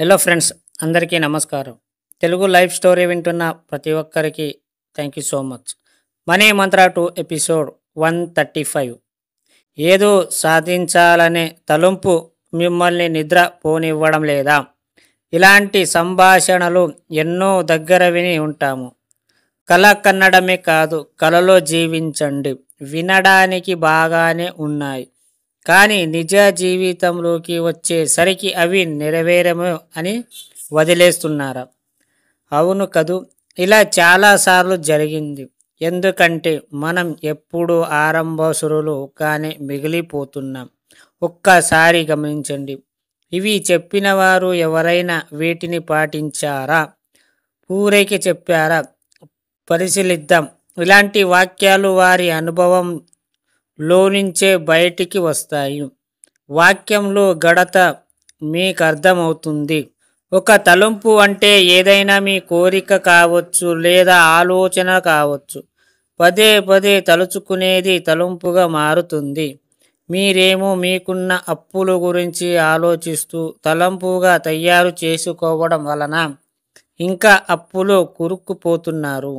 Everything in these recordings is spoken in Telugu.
హలో ఫ్రెండ్స్, అందరికీ నమస్కారం. తెలుగు లైఫ్ స్టోరీ వింటున్న ప్రతి ఒక్కరికి thank you so much. Money Mantra 2 episode 135. ఏదో సాధించాలనే తలుంపు మిమ్మల్ని నిద్ర పోనివ్వడం లేదా? ఇలాంటి సంభాషణలు ఎన్నో దగ్గర విని ఉంటాము. కల కన్నడమే కాదు, కలలో జీవించండి వినడానికి బాగానే ఉన్నాయి, కానీ నిజ జీవితంలోకి వచ్చేసరికి అవి నెరవేరము అని వదిలేస్తున్నారా? అవును కదూ, ఇలా చాలాసార్లు జరిగింది. ఎందుకంటే మనం ఎప్పుడు ఆరంభసురులు కానీ మిగిలిపోతున్నాం. ఒక్కసారి గమనించండి, ఇవి చెప్పిన వారు ఎవరైనా వీటిని పాటించారా, ఊరేకి చెప్పారా? పరిశీలిద్దాం. ఇలాంటి వాక్యాలు వారి అనుభవం లోనించే బయటికి వస్తాయి. వాక్యంలో గడత మీకు అర్థమవుతుంది. ఒక తలంపు అంటే ఏదైనా మీ కోరిక కావచ్చు, లేదా ఆలోచన కావచ్చు. పదే పదే తలుచుకునేది తలంపుగా మారుతుంది. మీరేమో మీకున్న అప్పుల గురించి ఆలోచిస్తూ తలంపుగా తయారు చేసుకోవడం వలన ఇంకా అప్పులో కురుక్కుపోతున్నారు.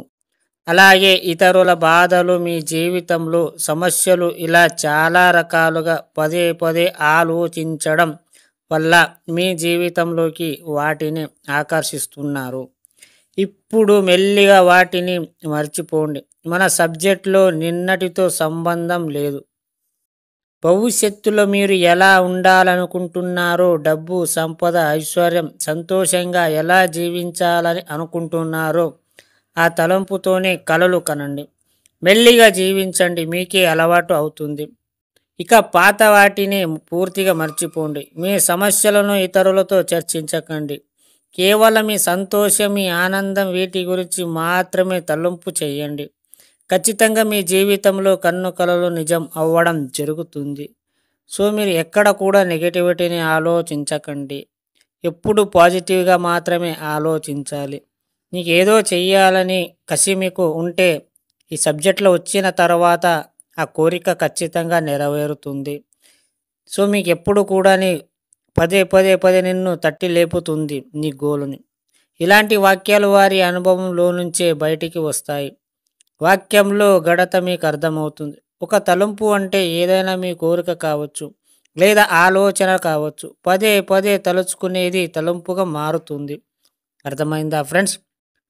అలాగే ఇతరుల బాధలు, మీ జీవితంలో సమస్యలు, ఇలా చాలా రకాలుగా పదే పదే ఆలోచించడం వల్ల మీ జీవితంలోకి వాటిని ఆకర్షిస్తున్నారు. ఇప్పుడు మెల్లిగా వాటిని మర్చిపోండి. మన సబ్జెక్ట్లో నిన్నటితో సంబంధం లేదు. భవిష్యత్తులో మీరు ఎలా ఉండాలనుకుంటున్నారో, డబ్బు, సంపద, ఐశ్వర్యం, సంతోషంగా ఎలా జీవించాలని అనుకుంటున్నారో ఆ తలంపుతోనే కలలు కనండి. మెల్లిగా జీవించండి, మీకే అలవాటు అవుతుంది. ఇక పాత వాటిని పూర్తిగా మర్చిపోండి. మీ సమస్యలను ఇతరులతో చర్చించకండి. కేవలం మీ సంతోషం, మీ ఆనందం, వీటి గురించి మాత్రమే తలంపు చేయండి. ఖచ్చితంగా మీ జీవితంలో కలలు నిజం అవ్వడం జరుగుతుంది. సో మీరు ఎక్కడ కూడా నెగటివిటీని ఆలోచించకండి. ఎప్పుడు పాజిటివ్గా మాత్రమే ఆలోచించాలి. నీకు ఏదో చెయ్యాలని కసి మీకు ఉంటే ఈ సబ్జెక్ట్లో వచ్చిన తర్వాత ఆ కోరిక ఖచ్చితంగా నెరవేరుతుంది. సో మీకు ఎప్పుడు కూడా పదే పదే పదే నిన్ను తట్టి లేపుతుంది నీ గోలుని. ఇలాంటి వాక్యాలు వారి అనుభవంలో నుంచే బయటికి వస్తాయి. వాక్యంలో గడత మీకు అర్థమవుతుంది. ఒక తలంపు అంటే ఏదైనా మీ కోరిక కావచ్చు, లేదా ఆలోచన కావచ్చు. పదే పదే తలుచుకునేది తలంపుగా మారుతుంది. అర్థమైందా ఫ్రెండ్స్?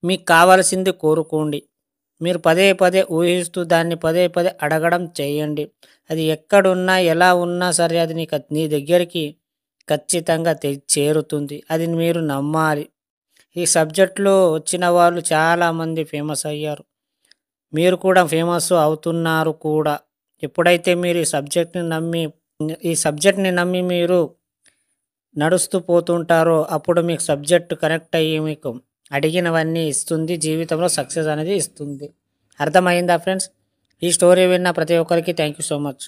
మీకు కావాల్సింది కోరుకోండి. మీరు పదే పదే ఊహిస్తూ దాన్ని పదే పదే అడగడం చేయండి. అది ఎక్కడున్నా ఎలా ఉన్నా సరే అది నీ దగ్గరికి ఖచ్చితంగా చేరుతుంది. అది మీరు నమ్మాలి. ఈ సబ్జెక్ట్లో వచ్చిన వాళ్ళు చాలామంది ఫేమస్ అయ్యారు. మీరు కూడా ఫేమస్ అవుతున్నారు కూడా. ఎప్పుడైతే మీరు ఈ సబ్జెక్ట్ని నమ్మి మీరు నడుస్తూ పోతుంటారో అప్పుడు మీకు సబ్జెక్ట్ కనెక్ట్ అయ్యి మీకు అడిగినవన్నీ ఇస్తుంది. జీవితంలో సక్సెస్ అనేది ఇస్తుంది. అర్థమైందా ఫ్రెండ్స్? ఈ స్టోరీ విన్న ప్రతి ఒక్కరికి థ్యాంక్ యూ సో మచ్.